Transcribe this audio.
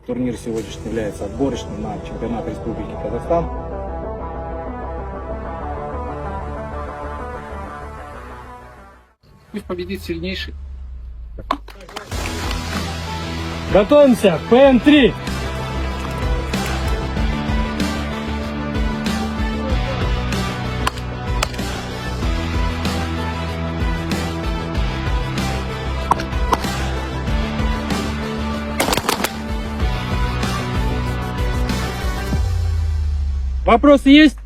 Турнир сегодняшний является отборочным на чемпионат Республики Казахстан. Пусть победит сильнейший. Готовимся, ПМ-3. Вопросы есть?